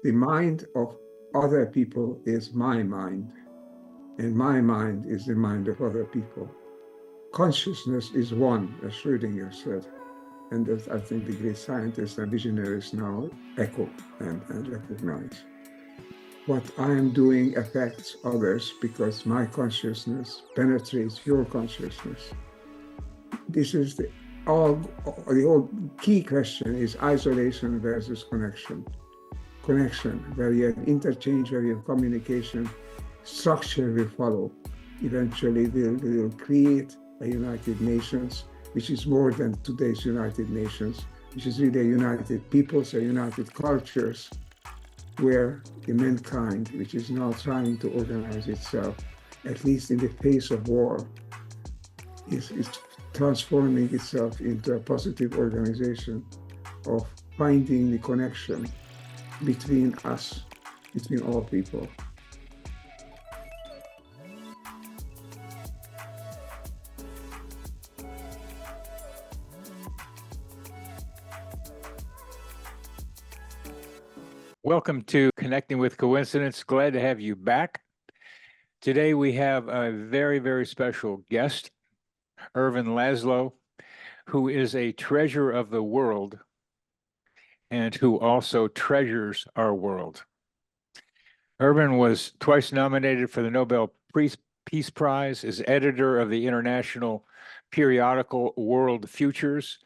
The mind of other people is my mind, and my mind is the mind of other people. Consciousness is one, as Schrödinger said, and that I think the great scientists and visionaries now echo and recognize. What I am doing affects others because my consciousness penetrates your consciousness. This is the whole key question is isolation versus connection. Connection, where you have interchange, where you have communication, structure will follow. Eventually, we'll create a United Nations, which is more than today's United Nations, which is really a united peoples, a united cultures, where the mankind, which is now trying to organize itself, at least in the face of war, is transforming itself into a positive organization of finding the connection between us, between all people. Welcome to Connecting with Coincidence. Glad to have you back. Today we have a very, very special guest, Ervin Laszlo, who is a treasure of the world and who also treasures our world. Ervin was twice nominated for the Nobel Peace Prize, is editor of the international periodical World Futures,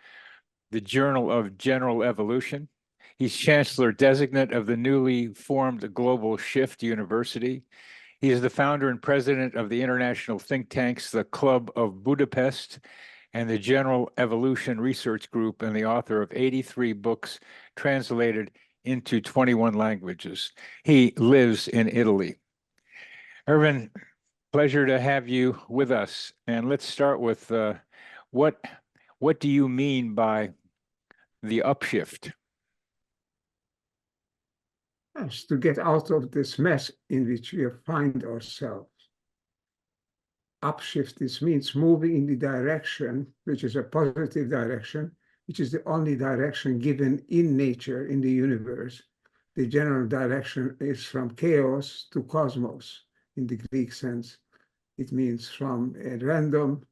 the Journal of General Evolution. He's Chancellor-Designate of the newly formed GlobalShift University. He is the founder and president of the international think tanks, the Club of Budapest and the General Evolution Research Group, and the author of 83 books translated into 21 languages. He lives in Italy. Ervin, pleasure to have you with us. And let's start with what do you mean by the upshift? Yes, to get out of this mess in which we find ourselves. Upshift, this means moving in the direction, which is a positive direction, which is the only direction given in nature, in the universe. The general direction is from chaos to cosmos, in the Greek sense. It means from a random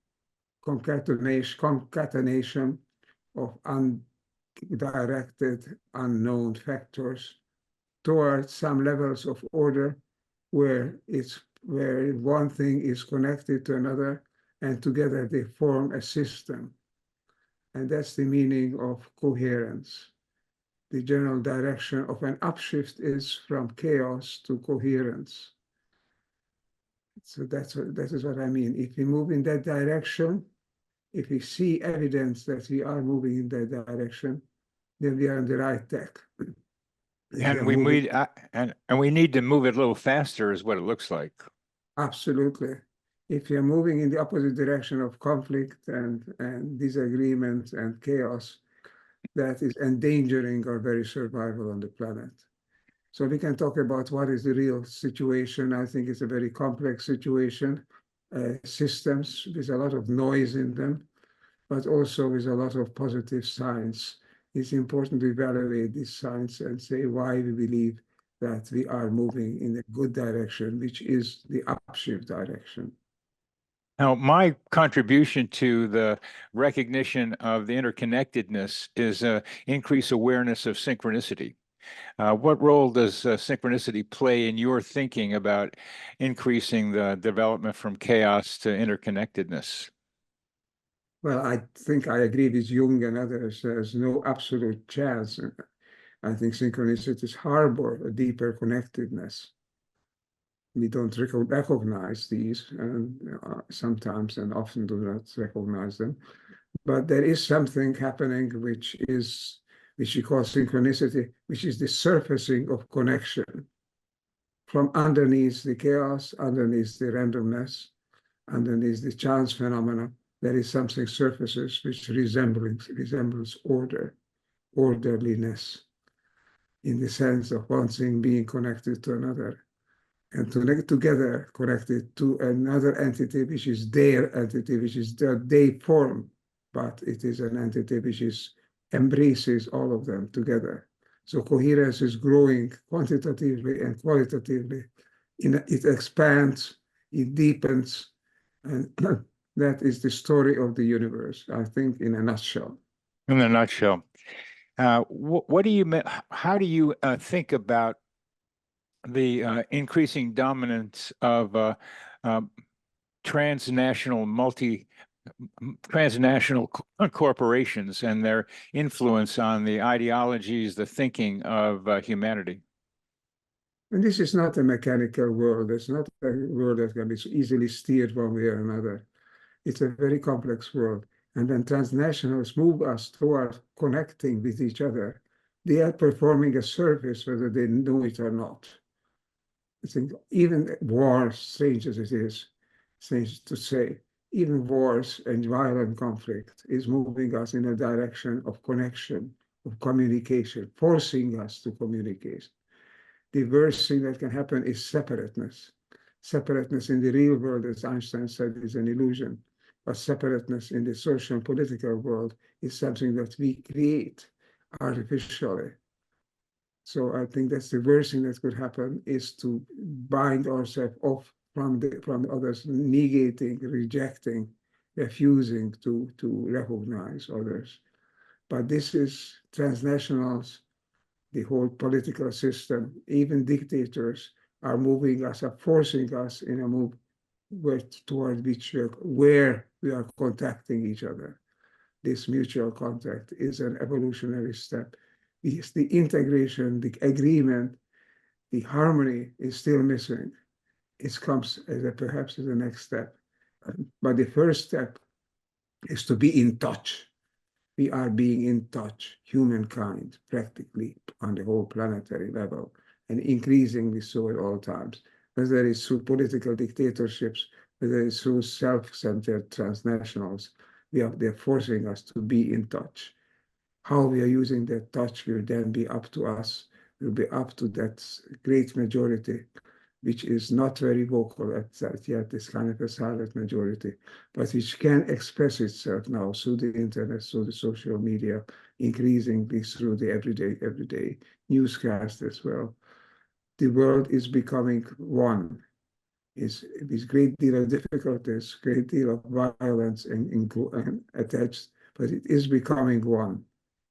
concatenation of undirected, unknown factors towards some levels of order where one thing is connected to another, and together they form a system. And that's the meaning of coherence. The general direction of an upshift is from chaos to coherence. So that is what I mean. If we move in that direction, if we see evidence that we are moving in that direction, then we are on the right track. And we need to move it a little faster, is what it looks like. Absolutely. If you're moving in the opposite direction of conflict and disagreement and chaos, that is endangering our very survival on the planet. So we can talk about what is the real situation. I think it's a very complex situation, systems with a lot of noise in them, but also with a lot of positive signs. It's important to evaluate these signs and say why we believe that we are moving in a good direction, which is the upshift direction. Now, my contribution to the recognition of the interconnectedness is increased awareness of synchronicity. What role does synchronicity play in your thinking about increasing the development from chaos to interconnectedness? Well, I think I agree with Jung and others. There's no absolute chance. I think synchronicities harbor a deeper connectedness. We don't recognize these sometimes and often do not recognize them. But there is something happening which we call synchronicity, which is the surfacing of connection from underneath the chaos, underneath the randomness, underneath the chance phenomena. There is something surfaces which resembles orderliness, in the sense of one thing being connected to another, and together connected to another entity, which is their entity, which is that they form, but it is an entity which embraces all of them together. So coherence is growing quantitatively and qualitatively. It expands, it deepens, and that is the story of the universe, I think, in a nutshell. In a nutshell. What do you how do you think about the increasing dominance of transnational transnational corporations and their influence on the ideologies, the thinking of humanity? And this is not a mechanical world. It's not a world that can be so easily steered one way or another. It's a very complex world. And when transnationals move us toward connecting with each other, they are performing a service whether they know it or not. I think even war, strange as it is, strange to say, even wars and violent conflict is moving us in a direction of connection, of communication, forcing us to communicate. The worst thing that can happen is separateness. Separateness in the real world, as Einstein said, is an illusion. But separateness in the social and political world is something that we create artificially. So I think that's the worst thing that could happen, is to bind ourselves off from others, negating, rejecting, refusing to recognize others. But this is transnationals, the whole political system, even dictators are moving us, are forcing us in a move toward where we are contacting each other. This mutual contact is an evolutionary step. It's the integration, the agreement, the harmony is still missing. It comes as perhaps as the next step. But the first step is to be in touch. We are being in touch, humankind, practically on the whole planetary level, and increasingly so at all times, whether it's through political dictatorships, whether it's through self-centered transnationals. They're forcing us to be in touch. How we are using that touch will then be up to us, will be up to that great majority, which is not very vocal at that yet, this kind of a silent majority, but which can express itself now through the internet, through the social media, increasingly through the everyday newscast as well. The world is becoming one. Is with great deal of difficulties, great deal of violence and attached, but it is becoming one.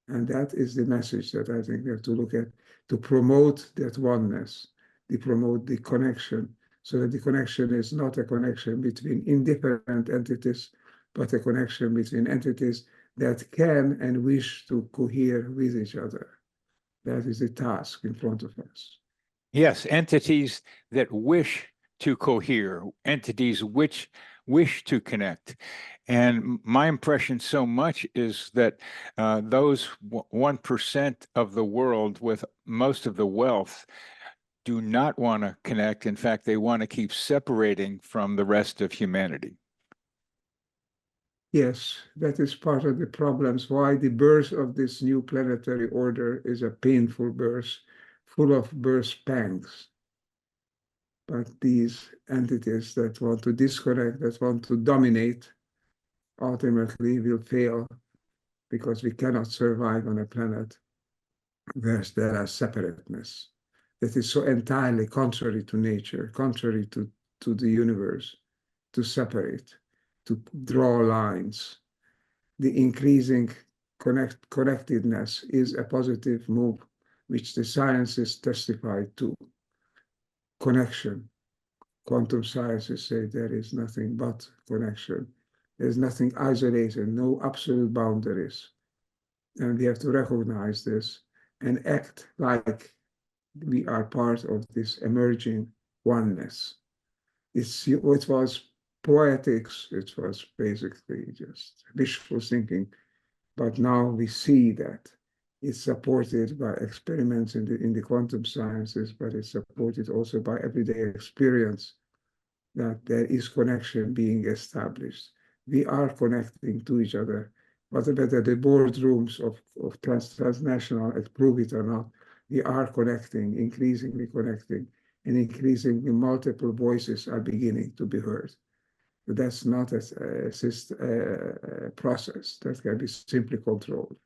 And that is the message that I think we have to look at, to promote that oneness, to promote the connection, so that the connection is not a connection between indifferent entities, but a connection between entities that can and wish to cohere with each other. That is the task in front of us. Yes, entities that wish to cohere, entities which wish to connect. And my impression so much is that those 1% of the world with most of the wealth do not want to connect. In fact, they want to keep separating from the rest of humanity. Yes, that is part of the problems, why the birth of this new planetary order is a painful birth, full of birth pangs. But these entities that want to disconnect, that want to dominate, ultimately will fail, because we cannot survive on a planet where there are separateness. That is so entirely contrary to nature, contrary to the universe, to separate, to draw lines. The increasing connectedness is a positive move, which the sciences testify to. Connection. Quantum sciences say there is nothing but connection. There's nothing isolated, no absolute boundaries. And we have to recognize this and act like we are part of this emerging oneness. It was poetics, it was basically just wishful thinking, but now we see that it's supported by experiments in the quantum sciences, but it's supported also by everyday experience, that there is connection being established. We are connecting to each other. Whether the boardrooms of transnational prove it or not, we are connecting, increasingly connecting, and increasingly multiple voices are beginning to be heard. But that's not a process that can be simply controlled.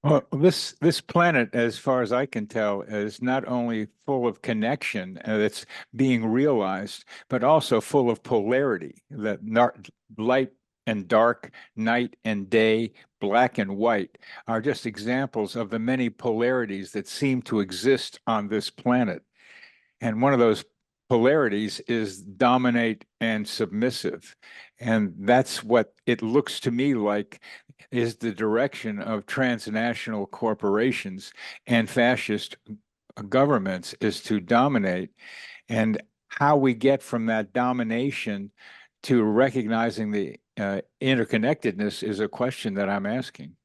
Well, this planet, as far as I can tell, is not only full of connection that's being realized, but also full of polarity. That light and dark, night and day, black and white are just examples of the many polarities that seem to exist on this planet. And one of those polarities is dominate and submissive. And that's what it looks to me like is the direction of transnational corporations and fascist governments is to dominate. And how we get from that domination to recognizing the interconnectedness is a question that I'm asking.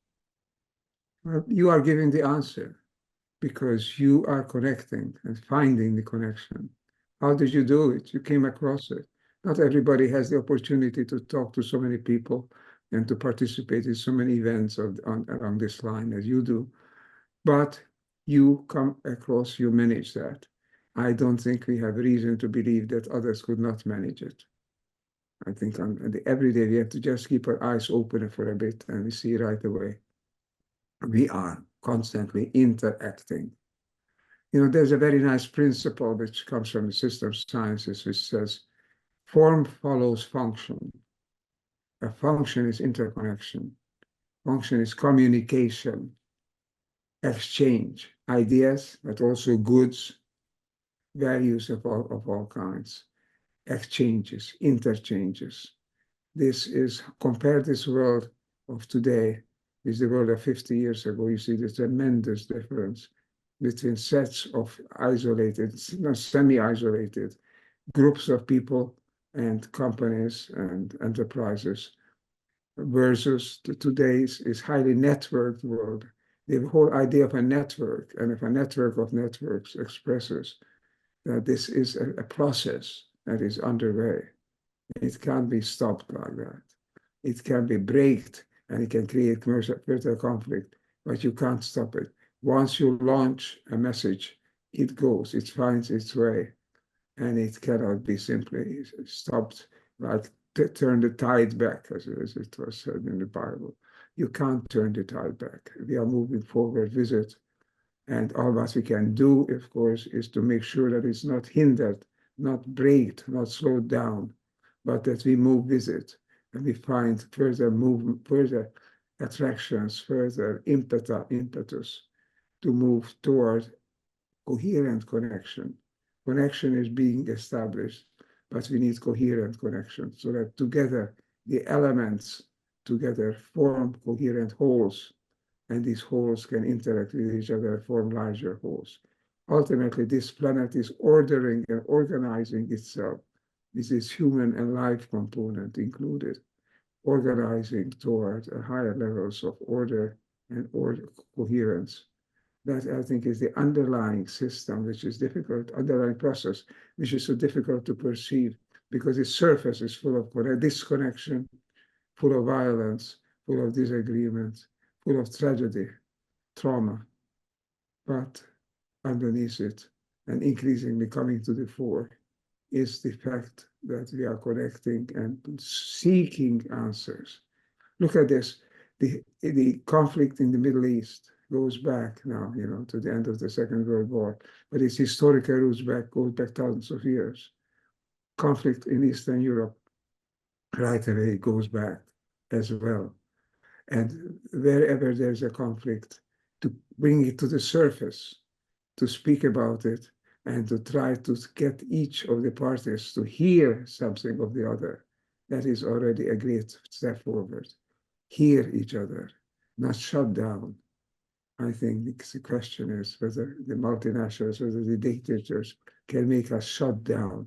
Well, you are giving the answer because you are connecting and finding the connection. How did you do it? You came across it. Not everybody has the opportunity to talk to so many people and to participate in so many events along this line as you do. But you come across, you manage that. I don't think we have reason to believe that others could not manage it. I think every day we have to just keep our eyes open for a bit and we see right away. We are constantly interacting. You know, there's a very nice principle which comes from the system sciences, which says form follows function. A function is interconnection. Function is communication, exchange, ideas, but also goods, values of all kinds, exchanges, interchanges. This is, compare this world of today with the world of 50 years ago. You see the tremendous difference between sets of isolated, semi-isolated groups of people and companies and enterprises versus today's is highly networked world. The whole idea of a network, and if a network of networks expresses that this is a process that is underway. It can't be stopped like that. It can be braked and it can create further conflict, but you can't stop it. Once you launch a message, it goes, it finds its way, and it cannot be simply stopped, like turn the tide back, as it was said in the Bible. You can't turn the tide back. We are moving forward with it. And all what we can do, of course, is to make sure that it's not hindered, not braked, not slowed down, but that we move with it and we find further movement, further attractions, further impetus to move toward coherent connection. Connection is being established, but we need coherent connection so that together the elements together form coherent wholes, and these wholes can interact with each other, form larger wholes. Ultimately, this planet is ordering and organizing itself with its human and life component included, organizing toward higher levels of order and coherence. That I think is the underlying system, which is difficult, underlying process, which is so difficult to perceive because its surface is full of disconnection, full of violence, full of disagreement, full of tragedy, trauma. But underneath it, and increasingly coming to the fore, is the fact that we are connecting and seeking answers. Look at this. The conflict in the Middle East goes back now, to the end of the Second World War, but its historical roots goes back thousands of years. Conflict in Eastern Europe right away goes back as well. And wherever there's a conflict, to bring it to the surface, to speak about it, and to try to get each of the parties to hear something of the other, that is already a great step forward. Hear each other, not shut down. I think the question is whether the multinationals, whether the dictators can make us shut down.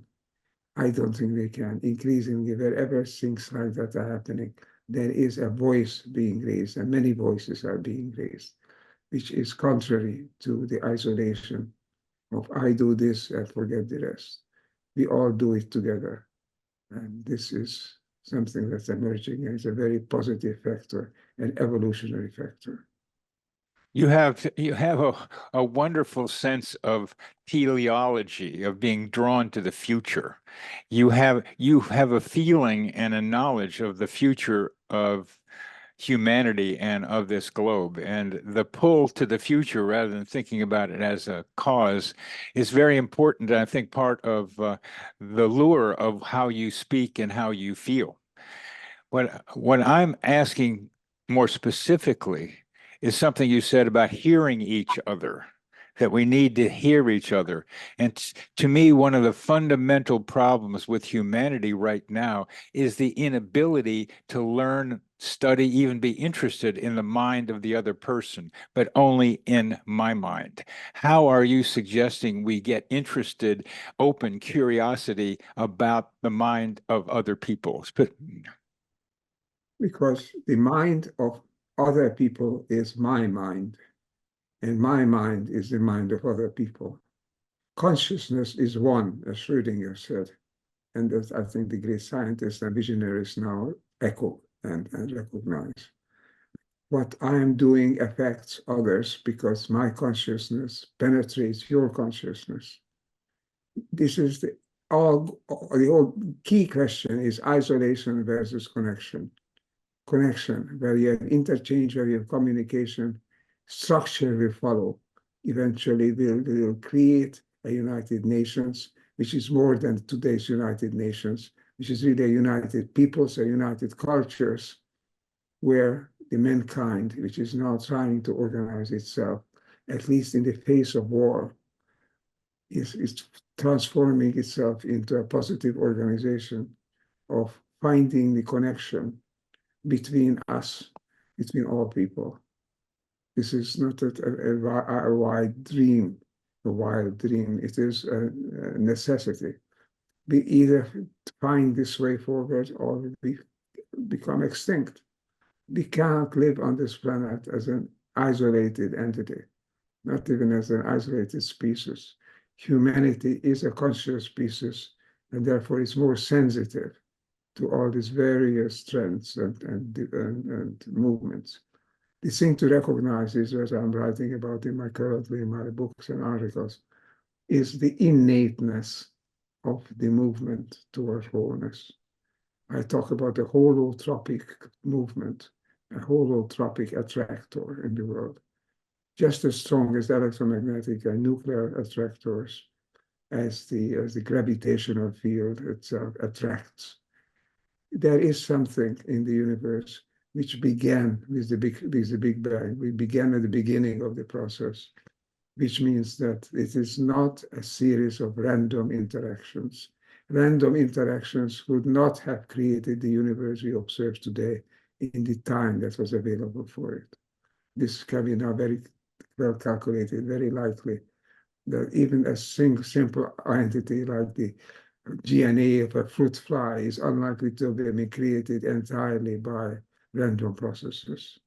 I don't think they can. Increasingly, wherever things like that are happening, there is a voice being raised, and many voices are being raised, which is contrary to the isolation of I do this and forget the rest. We all do it together. And this is something that's emerging and it's a very positive factor, an evolutionary factor. You have a wonderful sense of teleology, of being drawn to the future. You have a feeling and a knowledge of the future of humanity and of this globe. And the pull to the future, rather than thinking about it as a cause, is very important. And I think part of the lure of how you speak and how you feel. What I'm asking more specifically is something you said about hearing each other, that we need to hear each other. And to me, one of the fundamental problems with humanity right now is the inability to learn, study, even be interested in the mind of the other person, but only in my mind. How are you suggesting we get interested, open curiosity about the mind of other people? Because the mind of other people is my mind, and my mind is the mind of other people. Consciousness is one, as Schrödinger said, and as I think the great scientists and visionaries now echo and recognize. What I am doing affects others because my consciousness penetrates your consciousness. This is the whole key question is isolation versus connection. Connection, where you have interchange, where you have communication, structure will follow. Eventually, we'll create a United Nations, which is more than today's United Nations, which is really a united peoples, a united cultures, where the mankind, which is now trying to organize itself, at least in the face of war, is transforming itself into a positive organization of finding the connection between us, between all people. This is not a wild dream, a wild dream. It is a necessity. We either find this way forward or we become extinct. We cannot live on this planet as an isolated entity, not even as an isolated species. Humanity is a conscious species, and therefore is more sensitive to all these various trends and movements. The thing to recognize is what I'm writing about currently in my books and articles, is the innateness of the movement toward wholeness. I talk about the holotropic movement, a holotropic attractor in the world, just as strong as electromagnetic and nuclear attractors as the gravitational field itself attracts. There is something in the universe which began with the Big Bang. We began at the beginning of the process, which means that it is not a series of random interactions. Random interactions would not have created the universe we observe today in the time that was available for it. This can be now very well calculated, very likely that even a simple entity like the DNA of a fruit fly is unlikely to have been created entirely by random processes.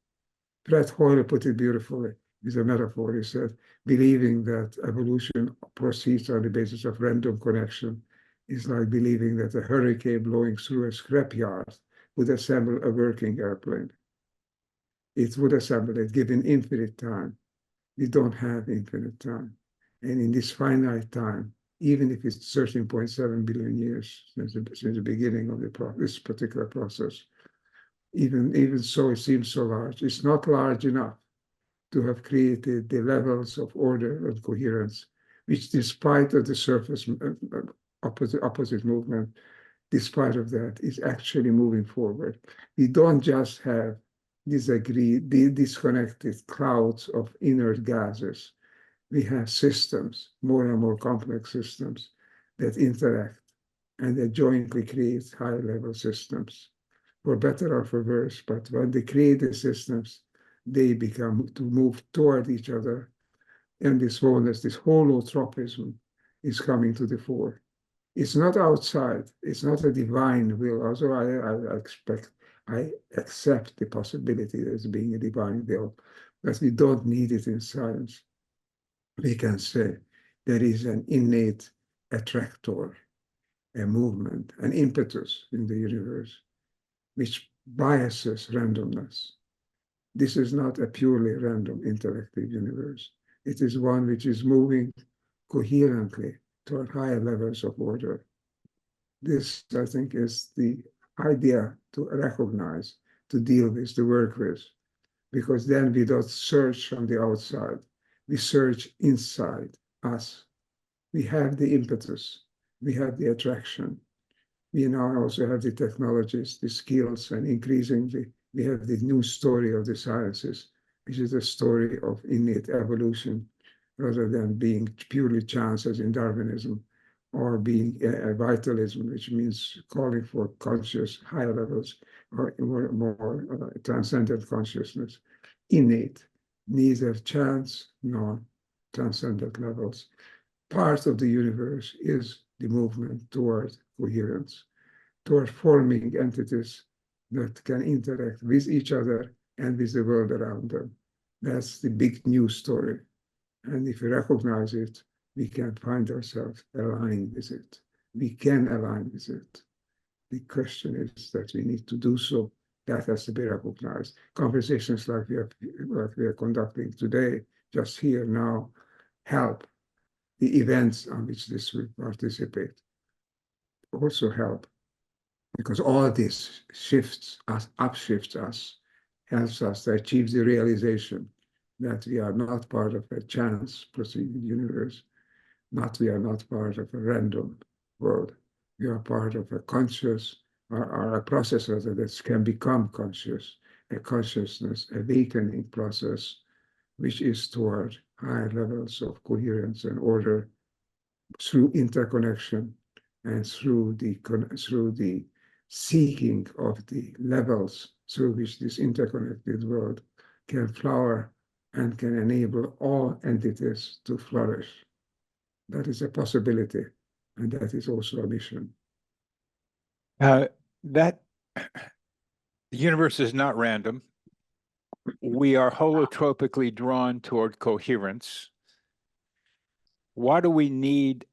Brett Hoyle put it beautifully with a metaphor. He said, believing that evolution proceeds on the basis of random connection is like believing that a hurricane blowing through a scrapyard would assemble a working airplane. It would assemble it given infinite time. We don't have infinite time. And in this finite time, even if it's 13.7 billion years since the beginning of this particular process, even so, it seems so large. It's not large enough to have created the levels of order and coherence, which despite of the surface opposite movement, despite of that, is actually moving forward. We don't just have disconnected clouds of inert gases. We have systems, more and more complex systems that interact and that jointly create high-level systems, for better or for worse. But when they create the systems, they become to move toward each other. And this wholeness, this holotropism is coming to the fore. It's not outside. It's not a divine will, although I accept the possibility as being a divine will, but we don't need it in science. We can say there is an innate attractor, a movement, an impetus in the universe, which biases randomness. This is not a purely random interactive universe. It is one which is moving coherently toward higher levels of order. This, I think, is the idea to recognize, to deal with, to work with, because then we don't search from the outside. We search inside us. We have the impetus. We have the attraction. We now also have the technologies, the skills, and increasingly we have the new story of the sciences, which is a story of innate evolution rather than being purely chance as in Darwinism, or being a vitalism, which means calling for conscious higher levels or more transcendent consciousness. Innate, neither chance nor transcendent levels. Part of the universe is the movement toward coherence, toward forming entities that can interact with each other and with the world around them. That's the big new story. And if we recognize it, we can find ourselves aligned with it. We can align with it. The question is that we need to do so. That has to be recognized. Conversations like we are conducting today, just here now, help. The events on which this will participate also help, because all this shifts us, upshifts us, helps us to achieve the realization that we are not part of a chance proceeding universe, we are not part of a random world. We are part of a conscious, or a process rather, that can become conscious, a consciousness awakening process, which is toward higher levels of coherence and order through interconnection and through the seeking of the levels through which this interconnected world can flower and can enable all entities to flourish. That is a possibility, and that is also a mission. That the universe is not random. We are holotropically drawn toward coherence. Why do we need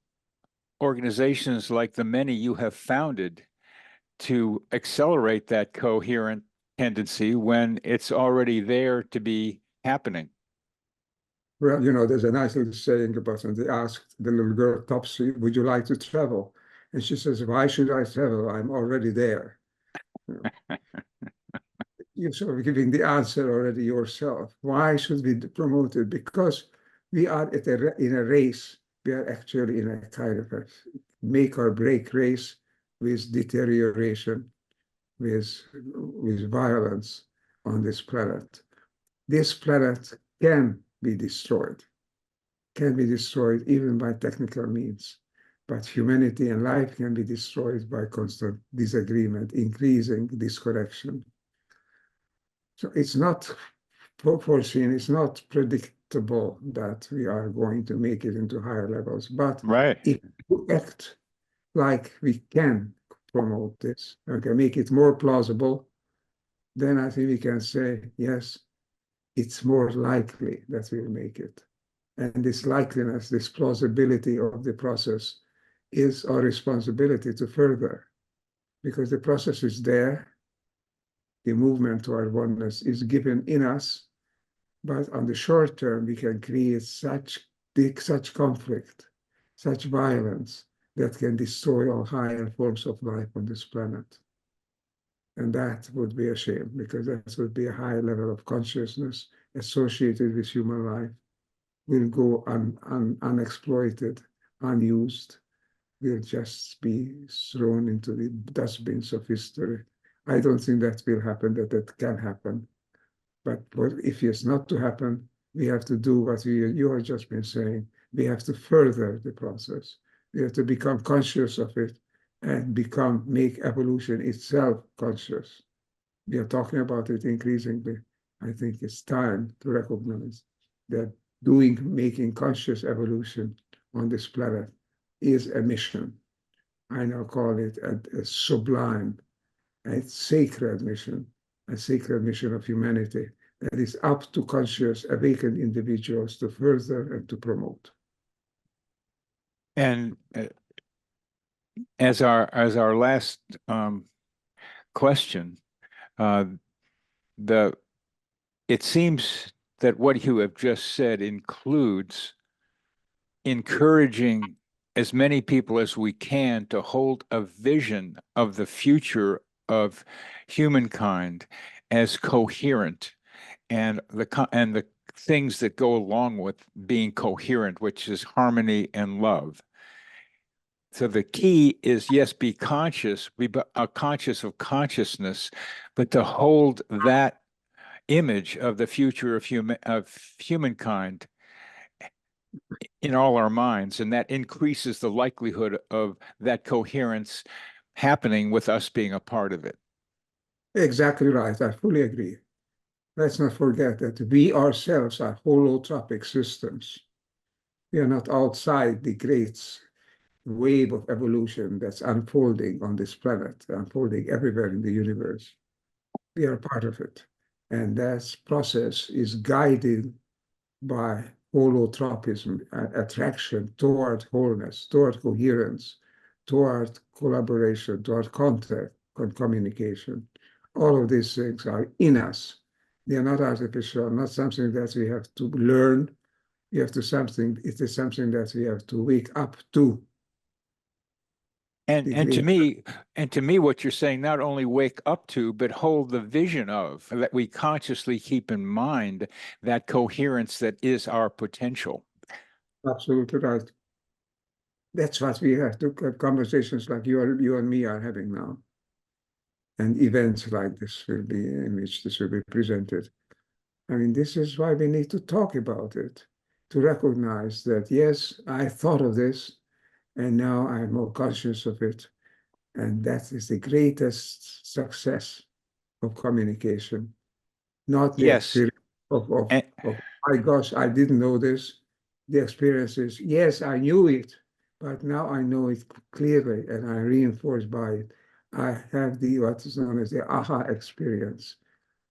organizations like the many you have founded to accelerate that coherent tendency when it's already there to be happening? Well, there's a nice little saying about when they asked the little girl, Topsy, would you like to travel? And she says, why should I travel? I'm already there. You're sort of giving the answer already yourself. Why should we promote it? Because we are in a race. We are actually in a kind of a make or break race with deterioration, with violence on this planet. This planet can be destroyed even by technical means. But humanity and life can be destroyed by constant disagreement, increasing disconnection. So it's not foreseen, it's not predictable that we are going to make it into higher levels. But if we act like we can promote this, okay, make it more plausible, then I think we can say, yes, it's more likely that we'll make it. And this likeliness, this plausibility of the process is our responsibility to further, because the process is there. The movement toward oneness is given in us, but on the short term, we can create such conflict, such violence that can destroy all higher forms of life on this planet. And that would be a shame, because that would be a high level of consciousness associated with human life, will go unexploited, unused, will just be thrown into the dustbins of history. I don't think that will happen, that can happen. But if it's not to happen, we have to do what you have just been saying. We have to further the process. We have to become conscious of it and make evolution itself conscious. We are talking about it increasingly. I think it's time to recognize that making conscious evolution on this planet is a mission. I now call it a sublime, a sacred mission of humanity that is up to conscious, awakened individuals to further and to promote. And as our last question, it seems that what you have just said includes encouraging as many people as we can to hold a vision of the future of humankind as coherent, and the things that go along with being coherent, which is harmony and love. So the key is, yes, be conscious, be conscious of consciousness, but to hold that image of the future of humankind in all our minds, and that increases the likelihood of that coherence happening with us being a part of it. Exactly right. I fully agree. Let's not forget that we ourselves are holotropic systems. We are not outside the great wave of evolution that's unfolding on this planet, unfolding everywhere in the universe. We are part of it. And that process is guided by holotropism, attraction toward wholeness, toward coherence, toward collaboration, toward contact and communication. All of these things are in us. They are not artificial, not something that we have to learn. It is something that we have to wake up to. And to me, what you're saying, not only wake up to, but hold the vision of, that we consciously keep in mind that coherence that is our potential. Absolutely right. That's what we have to have conversations like you and me are having now. And events like this will be, in which this will be presented. I mean, this is why we need to talk about it, to recognize that, yes, I thought of this, and now I'm more conscious of it. And that is the greatest success of communication, not the experience of my gosh, I didn't know this. The experience is, yes, I knew it, but now I know it clearly and I'm reinforced by it. I have what is known as the aha experience.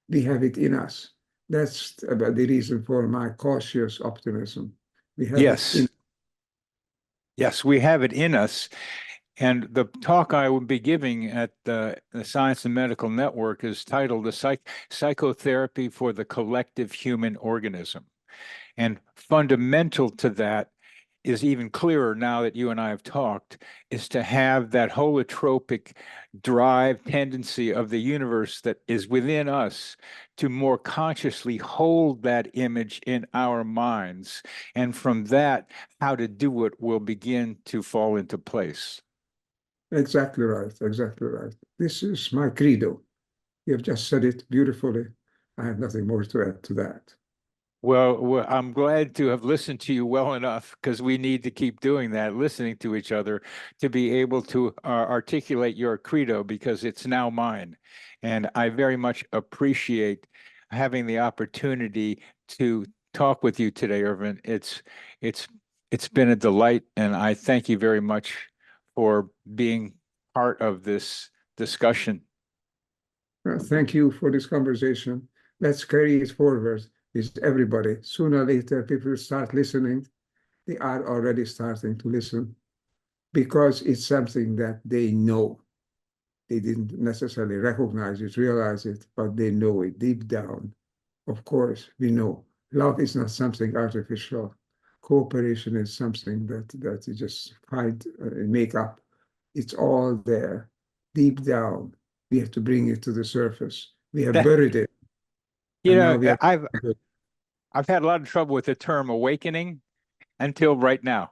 We have it in us. That's the reason for my cautious optimism. We have it in. Yes, we have it in us. And the talk I will be giving at the Science and Medical Network is titled "The Psychotherapy for the Collective Human Organism." And fundamental to that is, even clearer now that you and I have talked, is to have that holotropic drive tendency of the universe that is within us to more consciously hold that image in our minds. And from that, how to do it will begin to fall into place. Exactly right. Exactly right. This is my credo. You have just said it beautifully. I have nothing more to add to that. Well, I'm glad to have listened to you well enough, because we need to keep doing that, listening to each other, to be able to articulate your credo, because it's now mine. And I very much appreciate having the opportunity to talk with you today, Ervin. It's been a delight, and I thank you very much for being part of this discussion. Thank you for this conversation. Let's carry it forward with everybody. Sooner or later, people will start listening. They are already starting to listen because it's something that they know. They didn't necessarily recognize it, realize it, but they know it deep down. Of course, we know love is not something artificial. Cooperation is something that you just find and make up. It's all there, deep down. We have to bring it to the surface. We have buried it. You know, I've had a lot of trouble with the term awakening until right now.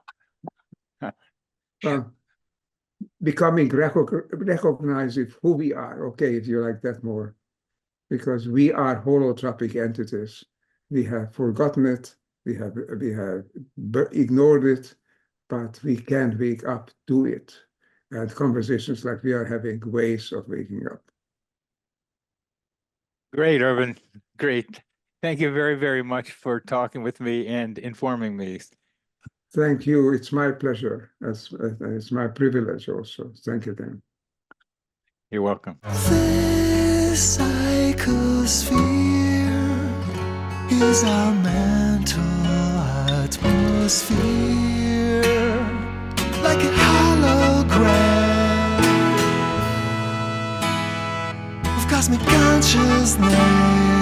Becoming recognizing who we are, okay, if you like that more, because we are holotropic entities. We have forgotten it, we have ignored it, but we can wake up to it. And conversations like we are having, ways of waking up. Great, Ervin. Great. Thank you very, very much for talking with me and informing me. Thank you. It's my pleasure. It's my privilege also. Thank you, Dan. You're welcome. This psychosphere is our mental atmosphere, like a hologram of cosmic consciousness.